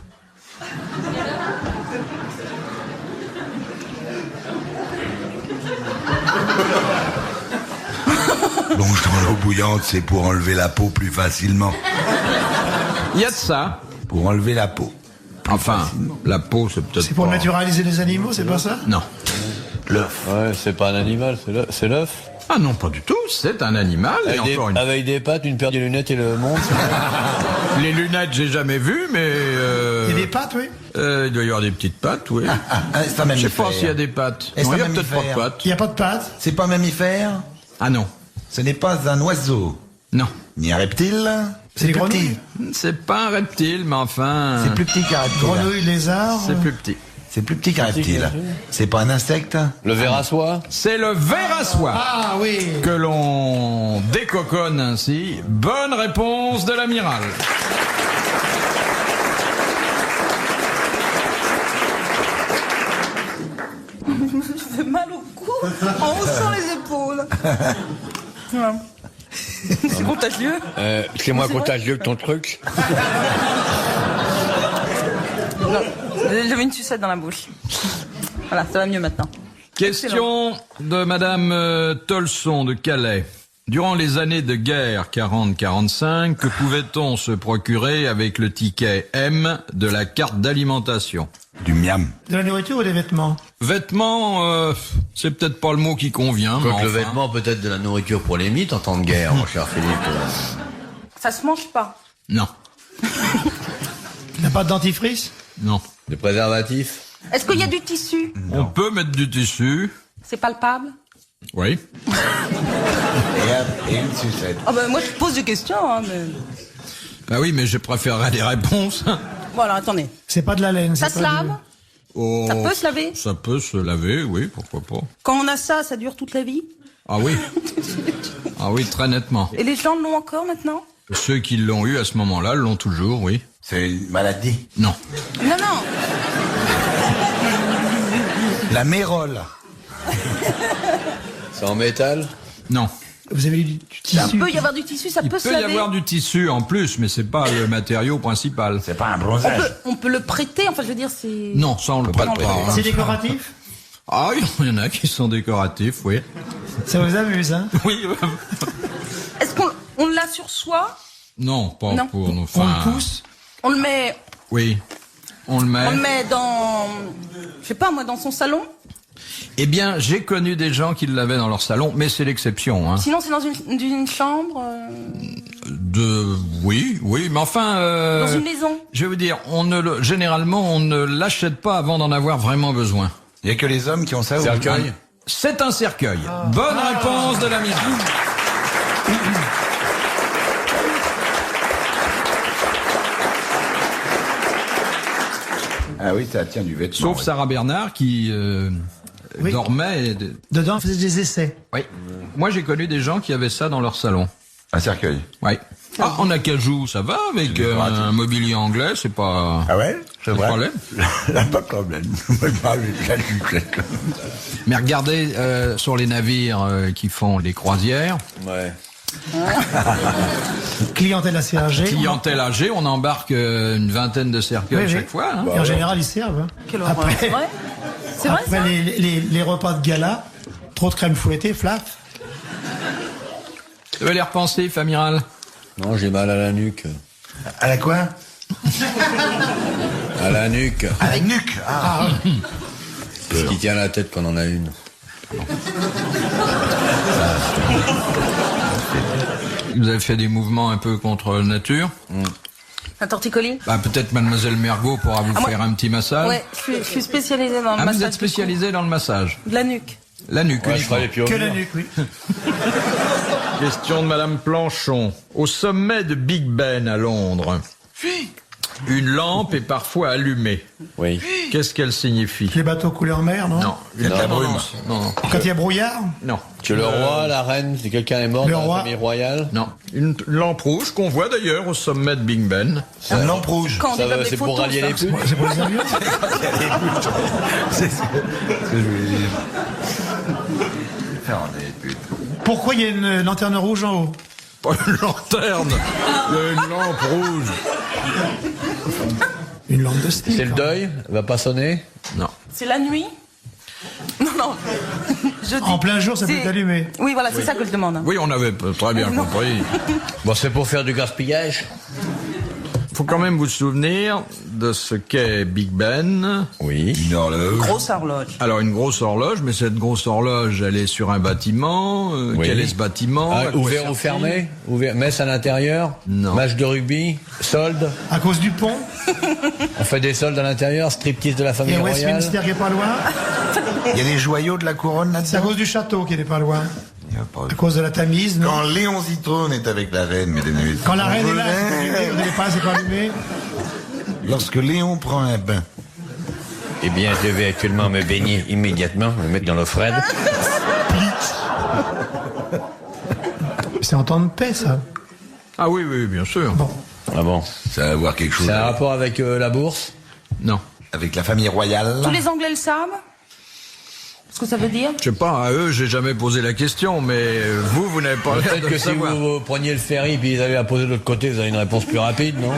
S2: Plonge dans l'eau bouillante, c'est pour enlever la peau plus facilement.
S1: Il y a de ça.
S2: Pour enlever la peau.
S1: Enfin, la peau, c'est peut-être
S6: C'est pour
S1: pas...
S6: naturaliser les animaux, c'est pas ça?
S1: Non.
S2: L'œuf.
S4: Ouais, c'est pas un animal, c'est l'œuf.
S1: Ah non, pas du tout, c'est un animal. Et encore une...
S4: Avec des pattes, une paire de lunettes et le monde.
S1: Les lunettes, j'ai jamais vu, mais...
S6: Il y a des pattes, oui.
S1: il doit y avoir des petites pattes, oui.
S2: C'est un
S1: Je
S2: mammifère.
S1: sais pas s'il y a des pattes.
S2: Est-ce
S1: Non, il y a
S2: un
S1: peut-être pas de
S2: mammifère
S1: pattes.
S6: Il n'y a pas de pattes.
S2: C'est pas un mammifère.
S1: Ah non.
S2: Ce n'est pas un oiseau.
S1: Non.
S2: Ni un reptile.
S6: C'est des
S2: plus
S6: grenouilles.
S2: petit.
S1: C'est pas un reptile, mais enfin...
S2: C'est plus petit qu'un reptile.
S6: Grenouille, lézard.
S1: C'est plus petit.
S2: C'est plus petit qu'un reptile. C'est pas un insecte.
S4: Le ver à soie.
S1: C'est le ver à soie
S6: Ah oui.
S1: que l'on décoconne ainsi. Bonne réponse de l'amiral.
S5: En haussant les épaules. Voilà. C'est contagieux.
S4: C'est moins
S5: C'est vrai
S4: contagieux que ton truc.
S5: Non, j'avais une sucette dans la bouche. Voilà, ça va mieux maintenant.
S1: Question de Madame Tolson de Calais. Durant les années de guerre 40-45, que pouvait-on se procurer avec le ticket M de la carte d'alimentation?
S2: Du miam.
S6: De la nourriture ou des vêtements?
S1: Vêtements, c'est peut-être pas le mot qui convient. mais
S4: Quoique le
S1: enfin.
S4: vêtement, peut-être de la nourriture pour les mythes en temps de guerre, mon cher Philippe.
S5: Ça se mange pas.
S1: Non,
S6: Il n'y a pas de dentifrice?
S1: non.
S4: Des préservatifs.
S5: Est-ce qu'il y a du tissu?
S1: On peut mettre du tissu.
S5: C'est palpable?
S1: Oui.
S2: Et une sucette.
S5: Ah ben moi je pose des questions, hein, mais...
S1: Bah oui, mais je préférerais des réponses.
S5: Voilà, attendez.
S6: C'est pas de la laine.
S5: Ça
S6: c'est
S5: se
S6: pas
S5: lave?
S1: Oh,
S5: Ça peut se laver?
S1: Ça peut se laver, oui, pourquoi pas.
S5: Quand on a ça, ça dure toute la vie?
S1: Ah oui. Ah oui, très nettement.
S5: Et les gens l'ont encore maintenant?
S1: Ceux qui l'ont eu à ce moment-là l'ont toujours, oui.
S2: C'est une maladie.
S1: Non.
S5: Non, non.
S2: La mérole.
S4: C'est en métal.
S1: Non.
S6: Vous avez du
S5: Il
S6: tissu?
S5: peut y avoir du tissu, ça
S1: Il
S5: peut
S1: peut
S5: se
S1: y
S5: laver.
S1: avoir du tissu en plus, mais c'est pas le matériau principal.
S2: C'est pas un bronzage.
S5: On peut le prêter, enfin je veux dire, c'est...
S1: Non, ça on le prête
S5: pas
S1: pas.
S5: le
S1: hein.
S6: C'est décoratif?
S1: Ah, il y en a qui sont décoratifs, oui.
S6: Ça vous amuse, hein?
S1: Oui.
S5: Est-ce qu'on l'a sur soi?
S1: Non, pas
S5: Non.
S1: pour nous.
S6: On le pousse?
S5: On le met...
S1: Oui. On le met.
S5: On le met dans... Je sais pas, moi, dans son salon?
S1: Eh bien, j'ai connu des gens qui l'avaient dans leur salon, mais c'est l'exception. Hein.
S5: Sinon, c'est dans une chambre,
S1: Oui, mais enfin.
S5: dans une maison.
S1: Je vais vous dire, généralement, on ne l'achète pas avant d'en avoir vraiment besoin.
S2: Il y a que les hommes qui ont ça.
S4: Cercueil.
S1: C'est un cercueil. Bonne réponse de la mise.
S2: Ah oui, ça tient du vêtement.
S1: Sauf
S2: oui.
S1: Sarah Bernard qui
S6: Oui.
S1: dormait.
S6: Dedans, on faisait des essais.
S1: Oui. Moi, j'ai connu des gens qui avaient ça dans leur salon.
S2: Un cercueil.
S1: Oui. Ah, en acajou, ça va avec un mobilier anglais, c'est pas.
S2: Ah ouais? C'est
S1: pas de
S2: vrai.
S1: problème.
S2: Là, pas de problème.
S1: Mais regardez sur les navires qui font les croisières,
S4: Ouais.
S6: Clientèle assez âgée.
S1: clientèle âgée, on embarque une vingtaine de cercueils
S6: Oui,
S1: chaque
S6: oui.
S1: fois. Hein.
S6: Et en général, ils servent. Hein.
S5: Quelle horreur.
S6: Après,
S5: C'est vrai? C'est vrai,
S6: après
S5: ça?
S6: les repas de gala, trop de crème fouettée, flaf.
S1: Vous avez l'air pensif, amiral?
S4: Non, j'ai mal à la nuque.
S2: À la quoi?
S4: À la nuque.
S2: À la nuque. Ah.
S4: Ce qui tient la tête quand on en a une.
S1: Vous avez fait des mouvements un peu contre nature.
S5: Un torticolis?
S1: Bah, peut-être Mademoiselle Mergot pourra vous
S5: moi-
S1: faire un petit massage.
S5: Ouais, je suis spécialisée dans le
S1: Ah,
S5: massage.
S1: vous êtes spécialisé dans le massage.
S5: De la nuque.
S1: La nuque,
S4: Ouais, je
S1: uniquement.
S4: ferai les pieds au
S6: Que
S4: mur.
S6: la nuque, oui.
S1: Question de Madame Planchon. Au sommet de Big Ben à Londres, une lampe est parfois allumée.
S4: Oui.
S1: Qu'est-ce qu'elle signifie?
S6: Les bateaux coulés en mer, non?
S1: Non.
S2: Il y a de la brume.
S1: Non.
S6: Quand il y a brouillard?
S1: Non.
S4: Que le roi, la reine, si quelqu'un est mort
S6: Le
S4: dans
S6: roi.
S4: la famille royale.
S1: Non. Une lampe rouge qu'on voit d'ailleurs au sommet de Big Ben.
S2: Une lampe rouge.
S5: Quand on
S4: Ça
S5: développe
S4: va,
S5: des
S4: c'est pour
S5: photos,
S4: rallier
S5: ça.
S4: les putes.
S6: C'est pour les avions?
S2: C'est ce que je voulais dire. Faire des putes.
S6: Pourquoi il y a une lanterne rouge en haut?
S1: Pas une lanterne. Il y a une lampe rouge.
S6: Une lampe de style.
S4: C'est le deuil, elle va pas sonner.
S1: Non.
S5: C'est la nuit? Non. Je dis...
S6: En plein jour, ça peut
S5: c'est-
S6: être allumé.
S5: Oui, voilà, c'est ça que je demande.
S1: Oui, on avait très bien
S5: Non.
S1: compris.
S4: Bon, c'est pour faire du gaspillage.
S1: Faut quand même vous souvenir de ce qu'est Big Ben.
S4: Oui.
S2: Une horloge.
S5: Grosse horloge.
S1: Alors une grosse horloge, mais cette grosse horloge, elle est sur un bâtiment.
S4: Oui.
S1: Quel est ce bâtiment?
S4: Ah,
S1: À quoi
S4: ouvert ou
S1: sert-il?
S4: fermé Ouvert, messe à l'intérieur.
S1: Non.
S4: Match de rugby. Solde.
S6: À cause du pont?
S4: On fait des soldes à l'intérieur. Striptease de la
S6: Il y
S4: famille
S6: a
S4: royale.
S6: Westminster qui est pas loin?
S2: Il y a des joyaux de la couronne
S6: C'est à
S2: là-dedans.
S6: cause du château qui n'est pas loin.
S2: Il y a pas-
S6: À cause de la Tamise, non?
S2: Quand Léon Zitrone est avec la reine, mesdames et messieurs.
S6: Quand la reine est là, c'est pas allumé. Vous n'avez pas, c'est pas allumé.
S2: Lorsque Léon prend un bain.
S4: Eh bien, je vais actuellement me baigner immédiatement, me mettre dans l'eau froide.
S6: C'est en temps de paix, ça.
S1: Ah oui, oui, bien sûr.
S6: Bon.
S4: Ah bon.
S2: Ça va avoir quelque chose
S4: C'est un
S2: avec,
S4: rapport avec la bourse.
S1: Non.
S2: avec la famille royale.
S5: Tous les Anglais le savent? Ce que ça veut dire?
S1: Je sais pas, à eux, j'ai jamais posé la question, mais vous n'avez pas l'air
S4: Peut-être
S1: de
S4: que
S1: le
S4: si
S1: savoir.
S4: vous preniez le ferry puis ils avaient à poser de l'autre côté, vous avez une réponse plus rapide, non?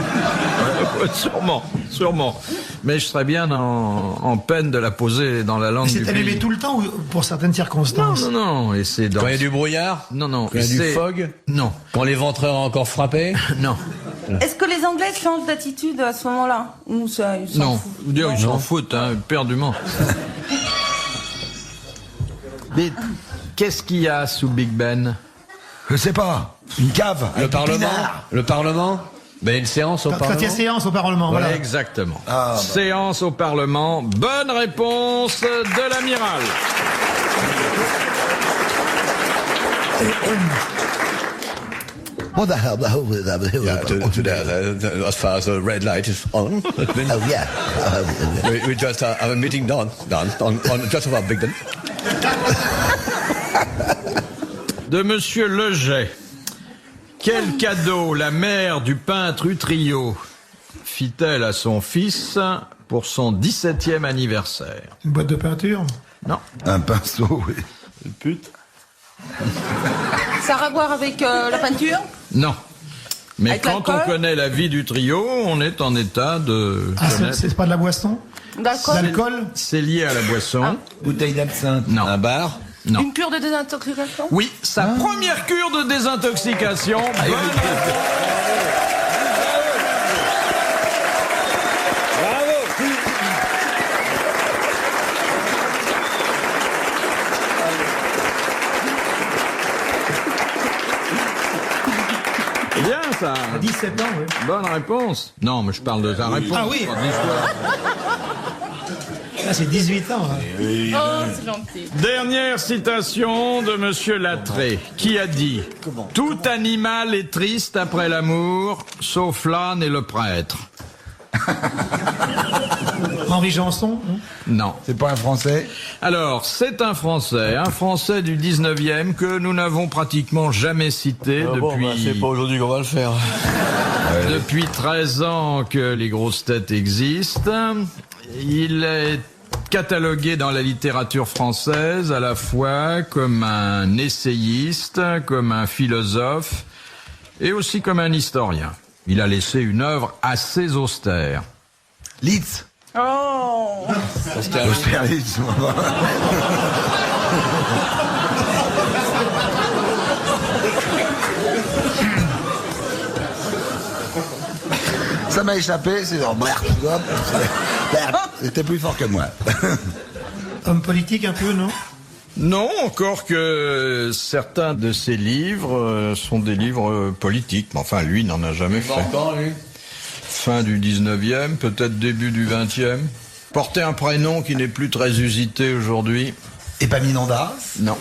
S1: Sûrement. Mais je serais bien en peine de la poser dans la langue du
S6: C'est allumé
S1: pays.
S6: tout le temps ou pour certaines circonstances?
S1: Non, et c'est dans...
S4: Quand il y a du brouillard?
S1: Non,
S4: Quand il y a du
S1: c'est-
S4: fog?
S1: Non,
S4: Quand les ventreurs ont encore frappé?
S1: non,
S5: Est-ce que les Anglais changent d'attitude à ce moment-là? Ou ça, ils s'en
S1: non.
S5: foutent?
S1: Vous dire, ils
S5: Non.
S1: s'en foutent, hein, éperdument. Mais qu'est-ce qu'il y a sous Big Ben?
S2: Je sais pas. Une cave.
S4: Le
S2: avec
S4: Parlement?
S2: pinard.
S4: Le Parlement? Ben, une séance au
S6: Quand il y a
S4: Parlement?
S6: séance au Parlement, voilà.
S1: Exactement.
S2: Ah, bah.
S1: Séance au Parlement. Bonne réponse de l'amiral.
S7: What the hell?
S4: As far as the red light is on,
S7: Oh, yeah.
S4: we just have a meeting done on just about Big Ben.
S1: De Monsieur Leget. Quel cadeau la mère du peintre Utrio fit-elle à son fils pour son 17e anniversaire?
S6: Une boîte de peinture.
S1: Non.
S2: Un pinceau, oui.
S1: Pute.
S5: Ça a à voir avec la peinture?
S1: Non. Mais
S5: Avec
S1: quand on
S5: l'alcool
S1: connaît la vie du trio, on est en état de
S6: Ah,
S1: connaître.
S6: c'est pas de la boisson?
S5: D'alcool?
S6: D'alcool?
S1: C'est lié à la boisson.
S2: Bouteille d'absinthe.
S1: Non.
S4: Un bar?
S1: Non.
S5: Une cure de désintoxication?
S1: Oui, sa première cure de désintoxication. Bonne réponse. Bien ça.
S6: À 17 ans, oui.
S1: Bonne réponse. Non, mais je parle de ta réponse.
S6: Ah oui.
S1: pas de l'histoire.
S6: Ah, c'est 18 ans. Hein.
S5: Oh, c'est gentil.
S1: Dernière citation de Monsieur Lattré, qui a dit « Tout animal est triste après l'amour, sauf l'âne et le prêtre.
S6: Henri Janson. Hein. »
S1: Non.
S2: C'est pas un Français?
S1: Alors, c'est un Français du 19e que nous n'avons pratiquement jamais cité depuis...
S4: c'est pas aujourd'hui qu'on va le faire.
S1: Depuis 13 ans que les grosses têtes existent. Il est catalogué dans la littérature française à la fois comme un essayiste, comme un philosophe et aussi comme un historien. Il a laissé une œuvre assez austère.
S2: Litz.
S5: Oh!
S2: Austerlitz. Ça m'a échappé, c'est genre, c'était plus fort que moi.
S6: Homme politique un peu, non?
S1: Non, encore que certains de ses livres sont des livres politiques. Mais enfin, lui n'en a jamais fait.
S4: Quand, lui?
S1: Fin du 19e, peut-être début du 20e. Portait un prénom qui n'est plus très usité aujourd'hui.
S2: Épaminondas.
S1: Non.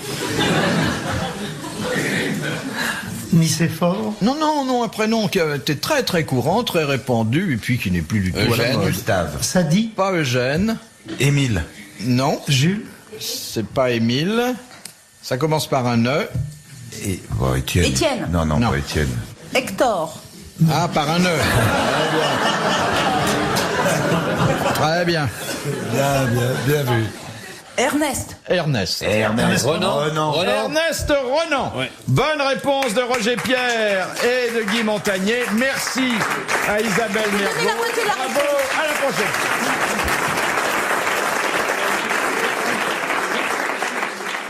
S6: Nicéphore.
S1: Non, un prénom qui a été très très courant, très répandu, et puis qui n'est plus du tout à la
S4: Eugène.
S1: mode.
S2: Gustave.
S6: Sadi.
S1: Pas Eugène,
S2: Émile.
S1: non,
S6: Jules.
S1: c'est pas Émile, ça commence par un E.
S2: Et, bon, Étienne.
S5: Étienne.
S2: Non,
S1: Non.
S2: pas Étienne.
S5: Hector.
S1: Ah, par un E. Très bien.
S2: Bien vu.
S5: Ernest.
S1: Ernest.
S2: Ernest
S4: Renan.
S1: Ernest Renan.
S4: Ouais.
S1: Bonne réponse de Roger Pierre et de Guy Montagnier. Merci à Isabelle Mergo.
S5: la moitié de la
S1: Bravo, à la prochaine.